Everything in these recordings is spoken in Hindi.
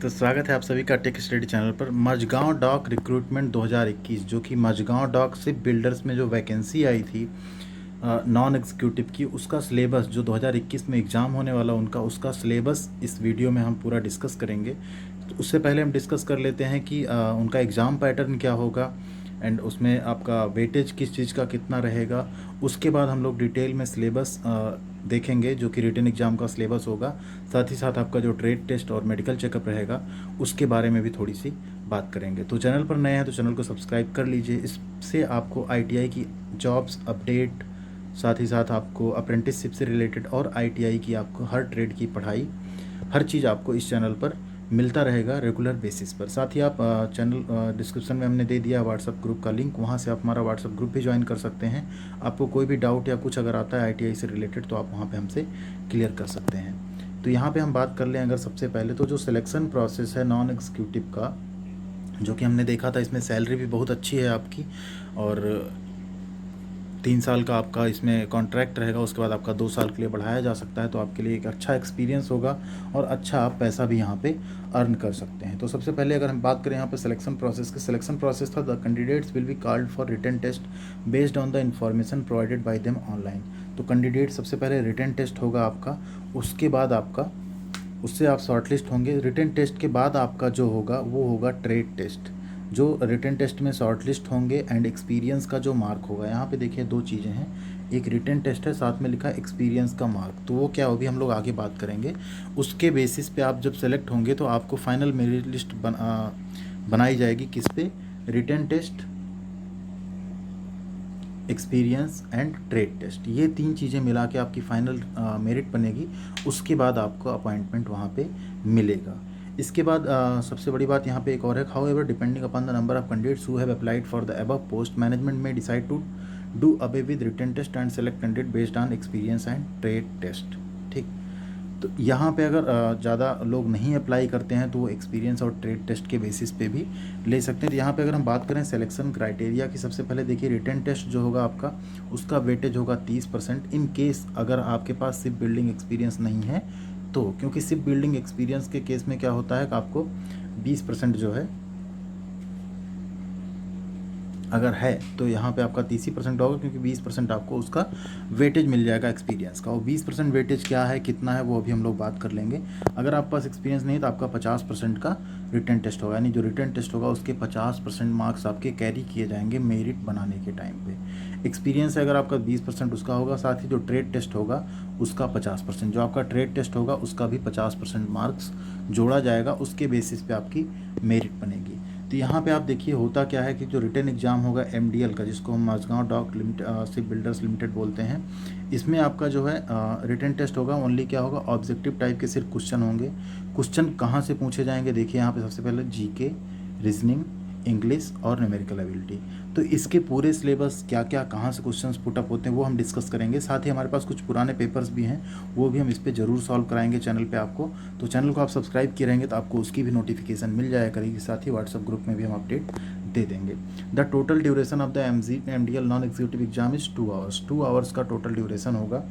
तो स्वागत है आप सभी का टेक स्टडी चैनल पर। मझगांव डॉक रिक्रूटमेंट 2021 जो कि मझगांव डॉक शिप बिल्डर्स में जो वैकेंसी आई थी नॉन एग्जीक्यूटिव की, उसका सिलेबस जो 2021 में एग्ज़ाम होने वाला उनका, उसका सिलेबस इस वीडियो में हम पूरा डिस्कस करेंगे। तो उससे पहले हम डिस्कस कर लेते हैं कि उनका एग्ज़ाम पैटर्न क्या होगा एंड उसमें आपका वेटेज किस चीज़ का कितना रहेगा। उसके बाद हम लोग डिटेल में सिलेबस देखेंगे जो कि रिटन एग्ज़ाम का सिलेबस होगा। साथ ही साथ आपका जो ट्रेड टेस्ट और मेडिकल चेकअप रहेगा उसके बारे में भी थोड़ी सी बात करेंगे। तो चैनल पर नए हैं तो चैनल को सब्सक्राइब कर लीजिए। इससे आपको आईटीआई की जॉब्स अपडेट, साथ ही साथ आपको अप्रेंटिसशिप से रिलेटेड और आईटीआई की आपको हर ट्रेड की पढ़ाई, हर चीज़ आपको इस चैनल पर मिलता रहेगा रेगुलर बेसिस पर। साथ ही आप चैनल डिस्क्रिप्शन में हमने दे दिया व्हाट्सअप ग्रुप का लिंक, वहाँ से आप हमारा व्हाट्सअप ग्रुप भी ज्वाइन कर सकते हैं। आपको कोई भी डाउट या कुछ अगर आता है आईटीआई से रिलेटेड तो आप वहाँ पे हमसे क्लियर कर सकते हैं। तो यहाँ पे हम बात कर लें अगर सबसे पहले तो जो सिलेक्शन प्रोसेस है नॉन एग्जीक्यूटिव का, जो कि हमने देखा था, इसमें सैलरी भी बहुत अच्छी है आपकी और 3 साल का आपका इसमें कॉन्ट्रैक्ट रहेगा। उसके बाद आपका 2 साल के लिए बढ़ाया जा सकता है, तो आपके लिए एक अच्छा एक्सपीरियंस होगा और अच्छा आप पैसा भी यहाँ पे अर्न कर सकते हैं। तो सबसे पहले अगर हम बात करें यहाँ पे सिलेक्शन प्रोसेस की, सिलेक्शन प्रोसेस था the candidates will be called for written test based on the information provided by them online. तो कैंडिडेट सबसे पहले रिटन टेस्ट होगा आपका, उसके बाद आपका उससे आप शॉर्टलिस्ट होंगे। रिटन टेस्ट के बाद आपका जो होगा वो होगा ट्रेड टेस्ट। जो रिटन टेस्ट में शॉर्टलिस्ट होंगे एंड एक्सपीरियंस का जो मार्क होगा, यहाँ पे देखिए 2 चीज़ें हैं, एक रिटन टेस्ट है, साथ में लिखा है एक्सपीरियंस का मार्क। तो वो क्या होगी हम लोग आगे बात करेंगे। उसके बेसिस पे आप जब सेलेक्ट होंगे तो आपको फाइनल मेरिट लिस्ट बनाई जाएगी किस पे, written test, experience and trade test. ये 3 चीज़ें मिला के आपकी फाइनल मेरिट बनेगी। उसके बाद आपको अपॉइंटमेंट वहाँ पे मिलेगा। इसके बाद सबसे बड़ी बात यहाँ पे एक और है, however depending upon the number of candidates who have applied for the above post, management may decide to do away with written test and select candidate based on experience and trade test. ठीक, तो यहाँ पे अगर ज़्यादा लोग नहीं अप्लाई करते हैं तो वो एक्सपीरियंस और ट्रेड टेस्ट के बेसिस पे भी ले सकते हैं। तो यहाँ पे अगर हम बात करें सिलेक्शन क्राइटेरिया की, सबसे पहले देखिए रिटन टेस्ट जो होगा आपका, उसका वेटेज होगा 30%। इन केस अगर आपके पास शिप बिल्डिंग एक्सपीरियंस नहीं है तो, क्योंकि शिप बिल्डिंग एक्सपीरियंस के केस में क्या होता है कि आपको 20% जो है अगर है तो यहाँ पे आपका 30% होगा, क्योंकि 20% आपको उसका वेटेज मिल जाएगा एक्सपीरियंस का। और 20% वेटेज क्या है, कितना है, वो अभी हम लोग बात कर लेंगे। अगर आपके पास एक्सपीरियंस नहीं है तो आपका 50% का रिटन टेस्ट होगा, यानी जो रिटन टेस्ट होगा उसके 50% मार्क्स आपके कैरी किए जाएंगे मेरिट बनाने के टाइम पे। एक्सपीरियंस अगर आपका 20% उसका होगा, साथ ही जो ट्रेड टेस्ट होगा उसका 50%, जो आपका ट्रेड टेस्ट होगा उसका भी 50% मार्क्स जोड़ा जाएगा, उसके बेसिस पे आपकी मेरिट बनेगी। तो यहाँ पे आप देखिए होता क्या है कि जो रिटन एग्ज़ाम होगा एमडीएल का, जिसको हम Mazagon dock ship builders limited बोलते हैं, इसमें आपका जो है रिटन टेस्ट होगा ओनली क्या होगा, ऑब्जेक्टिव टाइप के सिर्फ क्वेश्चन होंगे। क्वेश्चन कहाँ से पूछे जाएंगे, देखिए यहाँ पे सबसे पहले जीके, रीजनिंग, इंग्लिश और न्यूमेरिकल एबिलिटी। तो इसके पूरे सिलेबस क्या क्या कहाँ से क्वेश्चंस पुट अप होते हैं वो हम डिस्कस करेंगे। साथ ही हमारे पास कुछ पुराने पेपर्स भी हैं, वो भी हम इस पर ज़रूर सॉल्व कराएंगे चैनल पे आपको। तो चैनल को आप सब्सक्राइब किए रहेंगे तो आपको उसकी भी नोटिफिकेशन मिल जाया करेगी। साथ ही व्हाट्सअप ग्रुप में भी हम अपडेट दे देंगे। The total duration of the MDL non executive exam is 2 hours. 2 hours का टोटल ड्यूरेशन होगा।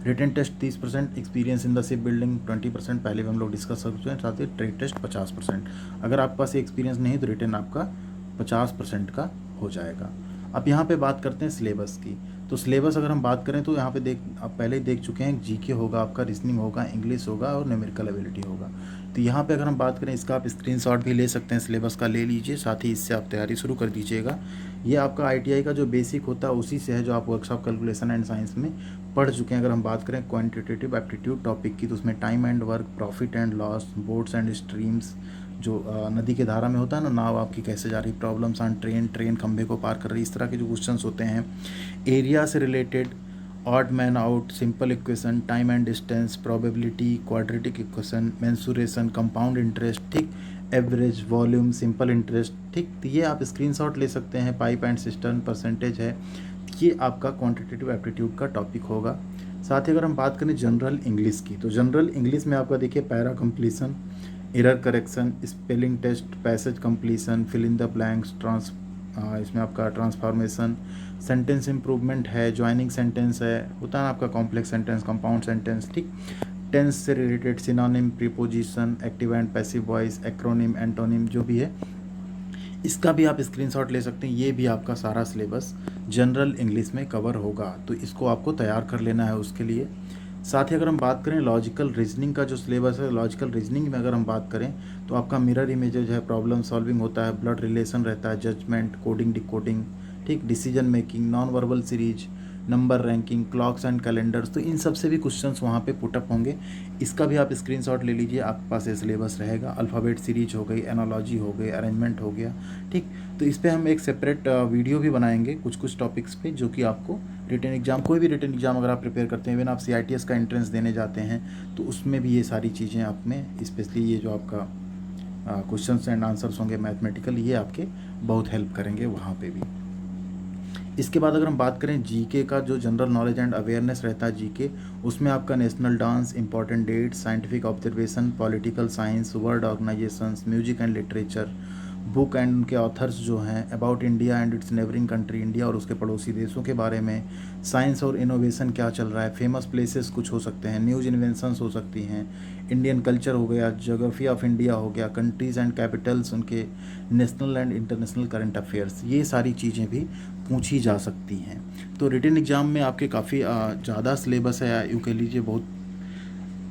Written test 30%, experience in the ship building 20%, पहले भी हम लोग डिस्कस कर चुके हैं। साथ ही ट्रेड टेस्ट 50%। अगर आपके पास एक्सपीरियंस नहीं तो रिटन आपका 50% का हो जाएगा। अब यहाँ पे बात करते हैं सिलेबस की। तो सिलेबस अगर हम बात करें तो यहाँ पे आप पहले ही देख चुके हैं, जीके होगा आपका, रीजनिंग होगा, इंग्लिश होगा और न्यूमेरिकल एबिलिटी होगा। तो यहाँ पे अगर हम बात करें, इसका आप स्क्रीनशॉट भी ले सकते हैं, सिलेबस का ले लीजिए, साथ ही इससे आप तैयारी शुरू कर दीजिएगा। ये आपका आईटीआई का जो बेसिक होता है उसी से है, जो आप वर्कशॉप कैलकुलेशन एंड साइंस में पढ़ चुके हैं। अगर हम बात करें क्वांटिटेटिव एप्टीट्यूड टॉपिक की, तो उसमें time and work, profit and loss, boats and streams, जो नदी के धारा में होता है ना, नाव आपकी कैसे जा रही, प्रॉब्लम्स ऑन ट्रेन, ट्रेन खंभे को पार कर रही, इस तरह के जो क्वेश्चंस होते हैं। एरिया से related, odd man out, simple equation, time and distance, probability, quadratic equation, mensuration, compound interest, ठीक, एवरेज, वॉल्यूम, सिंपल इंटरेस्ट, ठीक। तो ये आप स्क्रीनशॉट ले सकते हैं। पाइप एंड सिस्टम, परसेंटेज है, ये आपका क्वांटिटेटिव एप्टीट्यूड का टॉपिक होगा। साथ ही अगर हम बात करें जनरल इंग्लिश की, तो जनरल इंग्लिश में आपका देखिए para completion, error correction, spelling test, passage completion, fill in the blanks, इसमें आपका ट्रांसफॉर्मेशन, सेंटेंस इम्प्रूवमेंट है, ज्वाइनिंग सेंटेंस है, होता है ना आपका कॉम्प्लेक्स सेंटेंस, कंपाउंड सेंटेंस, ठीक। टेंस से related synonym, preposition, active and passive voice, acronym, antonym जो भी है, इसका भी आप स्क्रीनशॉट ले सकते हैं। ये भी आपका सारा सिलेबस जनरल इंग्लिश में कवर होगा, तो इसको आपको तैयार कर लेना है उसके लिए। साथ ही अगर हम बात करें लॉजिकल रीजनिंग का जो सिलेबस है, लॉजिकल रीजनिंग में अगर हम बात करें तो आपका मिरर इमेजेज है, प्रॉब्लम सॉल्विंग होता है, ब्लड रिलेशन रहता है, जजमेंट, कोडिंग, डिकोडिंग, ठीक, decision making, non verbal series, number ranking, clocks and calendars, तो इन सब से भी क्वेश्चंस वहाँ पे पुटअप होंगे। इसका भी आप स्क्रीनशॉट ले लीजिए, आपके पास ये सिलेबस रहेगा। अल्फ़ाबेट सीरीज हो गई, एनालॉजी हो गई, अरेंजमेंट हो गया, ठीक। तो इस पे हम एक सेपरेट वीडियो भी बनाएंगे कुछ कुछ टॉपिक्स पे, जो कि आपको रिटन एग्जाम, कोई भी रिटन एग्जाम अगर आप प्रिपेयर करते हैं, इवन आप CITS का एंट्रेंस देने जाते हैं, तो उसमें भी ये सारी चीज़ें आप में, स्पेशली ये जो आपका क्वेश्चंस एंड आंसर्स होंगे मैथमेटिकल, ये आपके बहुत हेल्प करेंगे वहाँ पे भी। इसके बाद अगर हम बात करें जीके का, जो जनरल नॉलेज एंड अवेयरनेस रहता है जीके, उसमें आपका national dance, important dates, scientific observation, political science, world organisations, music and literature, book and उनके ऑथर्स जो हैं, about India and its neighbouring country, India और उसके पड़ोसी देशों के बारे में, साइंस और इनोवेशन क्या चल रहा है, फेमस प्लेसेस कुछ हो सकते हैं, न्यूज इन्वेंशंस हो सकती हैं, इंडियन कल्चर हो गया, ज्योग्राफी ऑफ इंडिया हो गया, कंट्रीज़ एंड कैपिटल्स, उनके national and international current affairs, ये सारी चीज़ें भी पूछी जा सकती हैं। तो रिटन एग्ज़ाम में आपके काफ़ी ज़्यादा सिलेबस है, यूँ कह लीजिए बहुत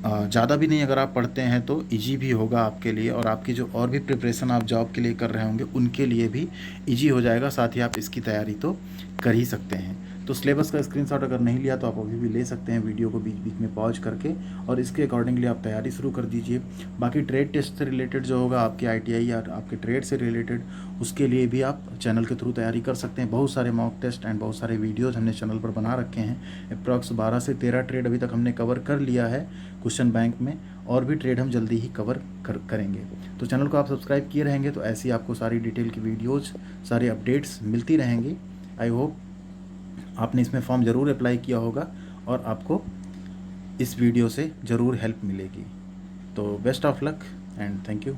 ज़्यादा भी नहीं, अगर आप पढ़ते हैं तो इजी भी होगा आपके लिए, और आपकी जो और भी प्रिपरेशन आप जॉब के लिए कर रहे होंगे उनके लिए भी इजी हो जाएगा। साथ ही आप इसकी तैयारी तो कर ही सकते हैं। तो सिलेबस का स्क्रीनशॉट अगर नहीं लिया तो आप अभी भी ले सकते हैं, वीडियो को बीच बीच में पॉज करके, और इसके अकॉर्डिंगली आप तैयारी शुरू कर दीजिए। बाकी ट्रेड टेस्ट से रिलेटेड जो होगा आपके ITI या आपके ट्रेड से रिलेटेड, उसके लिए भी आप चैनल के थ्रू तैयारी कर सकते हैं। बहुत सारे मॉक टेस्ट एंड बहुत सारे वीडियोज़ हमने चैनल पर बना रखे हैं। अप्रॉक्स 12 से 13 ट्रेड अभी तक हमने कवर कर लिया है क्वेश्चन बैंक में, और भी ट्रेड हम जल्दी ही कवर करेंगे। तो चैनल को आप सब्सक्राइब किए रहेंगे तो ऐसी आपको सारी डिटेल की वीडियोज़, सारे अपडेट्स मिलती रहेंगी। आई होप आपने इसमें फॉर्म ज़रूर अप्लाई किया होगा और आपको इस वीडियो से ज़रूर हेल्प मिलेगी। तो best of luck and thank you.